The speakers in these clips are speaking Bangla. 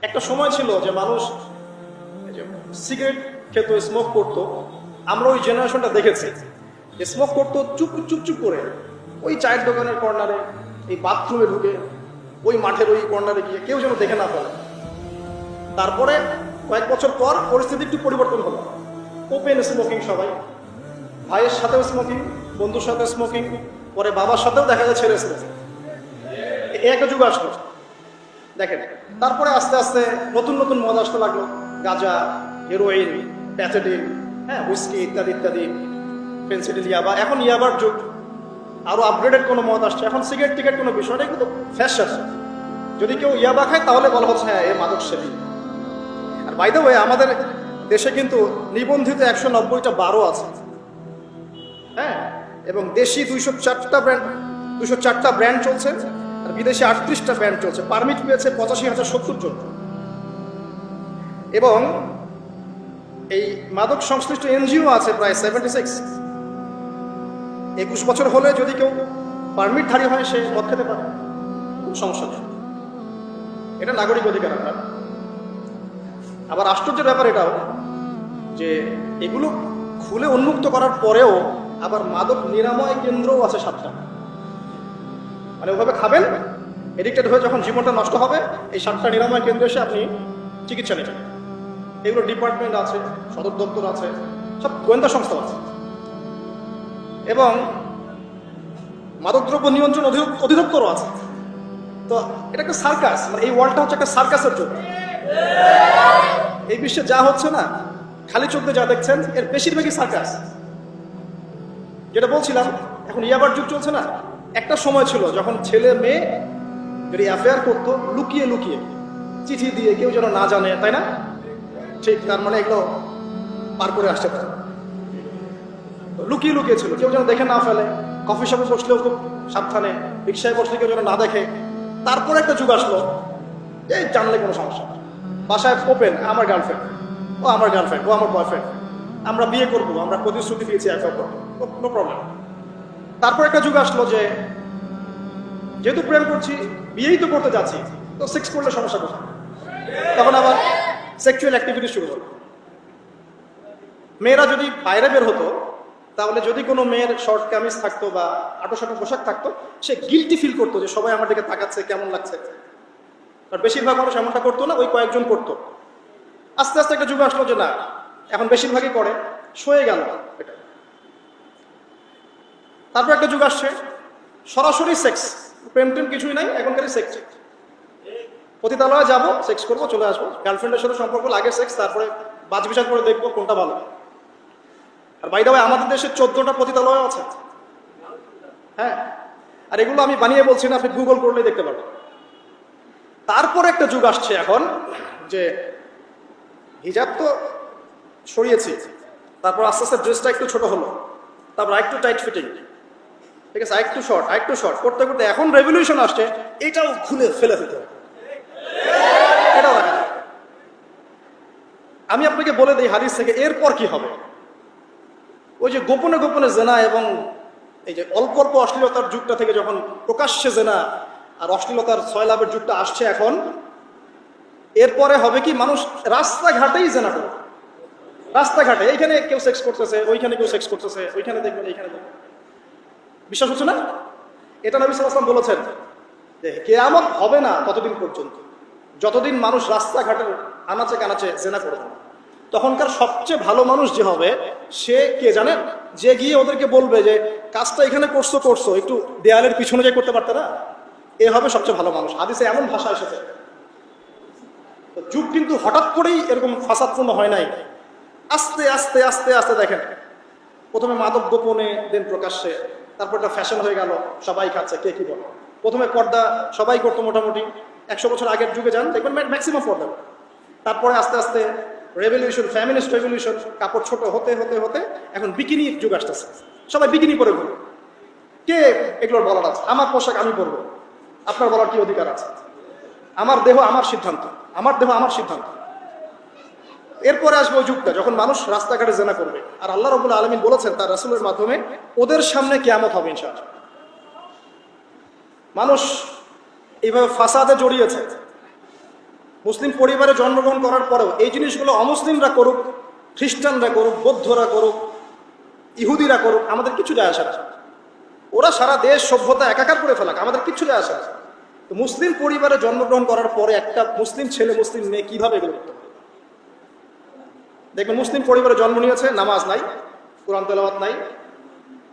একটা সময় ছিল যে মানুষ সিগারেট খেত, স্মোক করতো। আমরা ওই জেনারেশনটা দেখেছি যে স্মোক করতো চুপ চুপ চুপ করে, ওই চায়ের দোকানের কর্নারে, এই বাথরুমে ঢুকে, ওই মাঠের ওই কর্নারে গিয়ে, কেউ যেন দেখে না ফেলে। তারপরে কয়েক বছর পর পরিস্থিতি একটু পরিবর্তন হলো, ওপেন স্মোকিং, সবাই ভাইয়ের সাথেও স্মোকিং, বন্ধুর সাথে স্মোকিং, পরে বাবার সাথেও দেখা যায় ছেড়ে স্মোকিং। এই একটা যুগ আসলো দেখেন। তারপরে আস্তে আস্তে নতুন নতুন মদ আসতে লাগলো, গাঁজা, হেরোইন, প্যাথেডিন, হ্যাঁ, হুইস্কি ইত্যাদি ইত্যাদি, ফেন্সিডিল, ইয়াবা। এখন ইয়াবার যুগ, আরো আপগ্রেডেড কোনো মদ আসছে। এখন সিগারেট টিকেট কোনো বিষয় নেই, কিন্তু ফ্যাশন। যদি কেউ ইয়াবা খায় তাহলে বলা হচ্ছে হ্যাঁ এ মাদক সেবী। আর বাই দ্য ওয়ে, আমাদের দেশে কিন্তু নিবন্ধিত 190টা বারও আছে, হ্যাঁ, এবং দেশি 204টা ব্র্যান্ড চলছে, আর বিদেশি 38টা ব্র্যান্ড চলছে। পারমিট পেয়েছে 85,070 জন। এবং এই মাদক সংশ্লিষ্ট এনজিও আছে প্রায় 76। 21 বছর হলে যদি কেউ পারমিটধারী হয় সে মদ খেতে পারে, কোনো সমস্যা নেই। এটা নাগরিক অধিকার আপনার। আবার আশ্চর্যের ব্যাপার এটাও যে এগুলো খুলে উন্মুক্ত করার পরেও আবার মাদক নিরাময় কেন্দ্রও আছে 7টা। মানে ওভাবে খাবেন, এডিক্টেড হয়ে যখন জীবনটা নষ্ট হবে, এই 7টা নিরাময় কেন্দ্রে এসে আপনি চিকিৎসা নেবেন। এগুলো ডিপার্টমেন্ট আছে, সদর দপ্তর আছে, সব গোয়েন্দা সংস্থা আছে। এবং মাদকদ্রব্য নিয়ন্ত্রণ অধিদপ্তরও আছে। তো এটা একটা সার্কাস, মানে এই ওয়ার্ল্ডটা হচ্ছে একটা সার্কাসের যুগ। এই বিশ্বে যা হচ্ছে না, খালি চোখ দিয়ে যা দেখছেন, এর বেশিরভাগই সার্কাস। যেটা বলছিলাম, এখন ইয়াবার যুগ চলছে না। একটা সময় ছিল যখন ছেলে মেয়ে যদি অ্যাফেয়ার করতো লুকিয়ে লুকিয়ে, চিঠি দিয়ে, কেউ যেন না জানে, তাই না? ঠিক, তার মানে এগুলো পার করে আসছে তারা। লুকিয়ে লুকিয়ে ছিল, কেউ যেন দেখে না ফেলে। কফি শপে বসলেও খুব সাবধানে, রিক্সায় বসলে কেউ যেন না দেখে। তারপর একটা যুগ আসলো, এই জানলে কোনো সমস্যা না, বাসায় ওপেন, আমার গার্লফ্রেন্ড, ও আমার গার্লফ্রেন্ড, ও আমার বয়ফ্রেন্ড, আমরা বিয়ে করবো, আমরা প্রতিশ্রুতি দিয়েছি একে অপরকে, নো প্রবলেম। তারপর একটা যুগ আসলো যে যেহেতু প্রেম করছি, বিয়েই তো করতে যাচ্ছি, তো সেক্স করলে সমস্যা কোথায়? তখন আবার সেক্সুয়াল অ্যাক্টিভিটি শুরু হলো। মেয়েরা যদি বাইরে বের হতো, তাহলে যদি কোনো মেয়ের শর্ট কামিজ থাকতো বা আটোসাটো পোশাক থাকতো, সে গিল্টি ফিল করতো যে সবাই আমার দিকে তাকাচ্ছে, কেমন লাগছে। আর বেশিরভাগ মানুষ এমনটা করতো না, ওই কয়েকজন করতো। আস্তে আস্তে একটা যুগ আসলো যে না, এখন বেশিরভাগই করে, সয়ে গেল এটা। তারপর একটা যুগ আসছে সরাসরি সেক্স, প্রেম টেম কিছুই নাই, এখনকারই সেক্স। পতিতালয়ে যাবো, সেক্স করবো, চলে আসবো। গার্লফ্রেন্ডের সাথে সম্পর্ক, আগে সেক্স, তারপরে বাজ বিচার করে দেখবো কোনটা ভালো। আর বাই দ্য ওয়ে, আমাদের দেশে 14টা পতিতালয় আছে, হ্যাঁ। আর এগুলো আমি বানিয়ে বলছি না, আপনি গুগল করলেই দেখতে পারবেন। তারপর একটা যুগ আসছে এখন যে হিজাব তো সরিয়েছি, তারপর আস্তে আস্তে ড্রেসটা একটু ছোট হলো, তারপর একটু টাইট ফিটিং, ঠিক আছে, আরেকটু শর্ট করতে করতে এখন রেভলিউশন আসছে, এটাও খুলে ফেলে দিতে হবে, এটাও দেখা যায়। আমি আপনাকে বলে দিই হাদিস থেকে, এরপর কি হবে। ওই যে গোপনে গোপনে জেনা এবং এই যে অল্প অল্প অশ্লীলতার যুগটা থেকে যখন প্রকাশ্যে জেনা আর অশ্লীলতার ছয়লাভের যুগটা আসছে এখন, এরপরে হবে কি, মানুষ রাস্তাঘাটেই জেনা করবে। রাস্তাঘাটে, এইখানে কেউ সেক্স করতেছে, ওইখানে কেউ সেক্স করতেছে, ওইখানে দেখবেন, এইখানে দেখবেন। বিশ্বাস হচ্ছে না? এটা নবী সাল্লাল্লাহু আলাইহি ওয়াসাল্লাম বলেছেন যে কিয়ামত হবে না ততদিন পর্যন্ত, যতদিন মানুষ রাস্তাঘাটের আনাচে কানাচে জেনা করবে। তখনকার সবচেয়ে ভালো মানুষ যে হবে, সে কে জানেন? যে গিয়ে ওদেরকে বলবে যে কাজটা এখানে করছো, একটু দেয়ালের পিছনে যাই করতে পারতে না, এ হবে সবচেয়ে ভালো মানুষ। হাদিসে এমন ভাষা এসেছে। যুগ কিন্তু হঠাৎ করেই এরকম ফাসাদপূর্ণ হয় নাই, আস্তে আস্তে আস্তে আস্তে দেখেন, প্রথমে মাদক গোপনে, দেন প্রকাশ্যে, তারপর একটা ফ্যাশন হয়ে গেল, সবাই খাচ্ছে, কে কি বলে। প্রথমে পর্দা সবাই করতো মোটামুটি, 100 বছর আগের যুগে যান দেখবেন ম্যাক্সিমাম পর্দা। তারপরে আস্তে আস্তে রেভলিউশন, ফ্যামিনিস্ট রেভলিউশন, কাপড় ছোট হতে হতে হতে এখন বিকিনি যুগ আসতেছে, সবাই বিকিনি পরে ঘুরে। কে এগুলোর বলার আছে? আমার পোশাক আমি পরবো, আপনার বলার কি অধিকার আছে? আমার দেহ আমার সিদ্ধান্ত, আমার দেহ আমার সিদ্ধান্ত। এরপরে আসবে ওই যুগটা যখন মানুষ রাস্তাঘাটে জেনা করবে, আর আল্লাহ রাব্বুল আলামিন বলেছেন তার রাসূলের মাধ্যমে, ওদের সামনে কিয়ামত হবে ইনশাআল্লাহ। মানুষ এইভাবে ফাসাদে জড়িয়েছে, মুসলিম পরিবারে জন্মগ্রহণ করার পরেও এই জিনিসগুলো অমুসলিমরা করুক, খ্রিস্টানরা করুক, বৌদ্ধরা করুক, ইহুদিরা করুক, আমাদের কিছু যায় আসে না। ওরা সারা দেশ সভ্যতা একাকার করে ফেলাক, আমাদের কিছু যায় আসে না। তো মুসলিম পরিবারে জন্মগ্রহণ করার পরে একটা মুসলিম ছেলে মুসলিম মেয়ে কিভাবে এগুলো করতে পারে? দেখবেন মুসলিম পরিবারে জন্ম নিয়েছে, নামাজ নাই, কোরআন তেলাওয়াত নাই,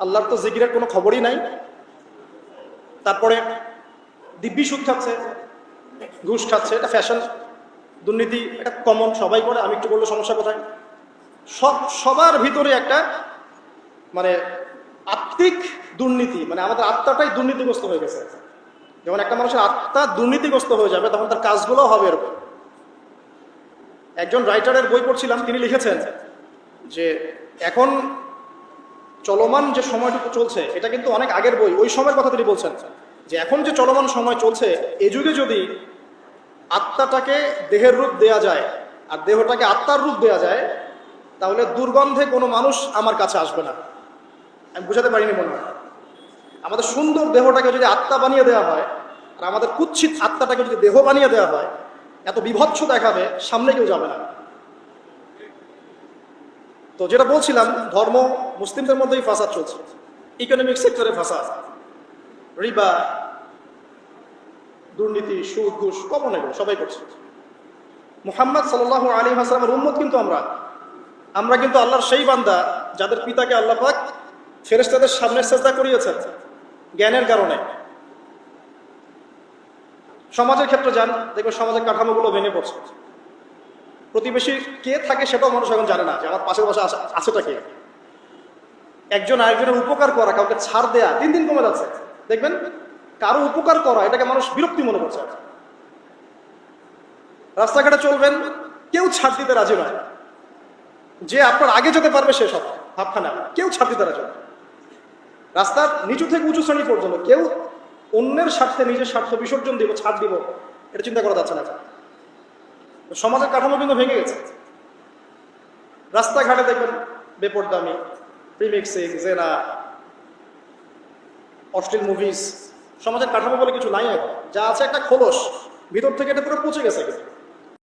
আল্লাহর তো জিকিরের কোনো খবরই নাই, তারপরে দিব্যি সুদ খাচ্ছে, ঘুষ খাচ্ছে, এটা ফ্যাশন, দুর্নীতি এটা কমন, সবাই করে, আমি একটু বললে সমস্যা কোথায়? সবার ভিতরে একটা মানে আত্মিক দুর্নীতি, মানে আমাদের আত্মাটাই দুর্নীতিগ্রস্ত হয়ে গেছে। যখন একটা মানুষের আত্মা দুর্নীতিগ্রস্ত হয়ে যাবে তখন তার কাজগুলো হবে এরকম। একজন রাইটারের বই পড়ছিলাম, তিনি লিখেছেন যে এখন চলমান যে সময়টুকু চলছে এটা কিন্তু অনেক আগের বই, ওই সময়ের কথা তিনি বলছেন যে এখন যে চলমান সময় চলছে এ যুগে যদি আত্মাটাকে দেহের রূপ দেয়া যায় আর দেহটাকে আত্মার রূপ দেয়া যায় তাহলে দুর্গন্ধে কোনো মানুষ আমার কাছে আসবে না। আমি বুঝাতে পারিনি মনে হয়। আমাদের সুন্দর দেহটাকে যদি আত্মা বানিয়ে দেওয়া হয় আর আমাদের কুৎসিত আত্মাটাকে যদি দেহ বানিয়ে দেওয়া হয়, এত বিভৎস দেখাবে, সামনে কেউ যাবে না। তো যেটা বলছিলাম, ধর্ম মুসলিমদের মধ্যেই ফাসাদ চলছে, ইকোনমিক সেক্টরে ফাসাদ, রিবা, দুর্নীতি, সুদ, ঘুষ, কমন, এগুলো সবাই করছে। মুহাম্মদ সাল্লাল্লাহু আলাইহি ওয়াসাল্লামের উম্মত কিন্তু আমরা কিন্তু আল্লাহর সেই বান্দা যাদের পিতাকে আল্লাহ পাক ফেরেশতাদের সামনে সিজদা করিয়েছেন জ্ঞানের কারণে। সমাজের ক্ষেত্রে যান, দেখবেন সমাজের কাঠামোগুলো ভেঙে পড়ছে। প্রতিবেশী কে থাকে সেটাও মানুষ এখন জানে না যে আমার পাশের পাশে আছেটা কে। একজন আরেকজনের উপকার করা, কাউকে ছাড় দেয়া দিন দিন কমে যাচ্ছে। দেখবেন কারো উপকার করা এটাকে মানুষ বিরক্তি মনে করছে। রাস্তাঘাটে চলবেন, কেউ ছাড় দিতে রাজি নয়, যে আপনার আগে যেতে পারবে সে সব ভাবখানা, কেউ ছাড় দিতে রাজি নয়। রাস্তার নিচু থেকে উঁচু শ্রেণী পর্যন্ত কেউ অন্যের স্বার্থে নিজের স্বার্থ বিসর্জন দিব, ছাড় দিব, এটা চিন্তা করা যাচ্ছে না। সমাজের কাঠামো কিন্তু ভেঙে গেছে। রাস্তাঘাটে দেখবেন বেপরদামি, প্রিমিক্সিং, জেনা, অশ্লীল মুভিজ, সমাজের কাঠামো বলে কিছু নাই এখন। যা আছে একটা খোলস, ভিতর থেকে এটা পুরো পচে গেছে।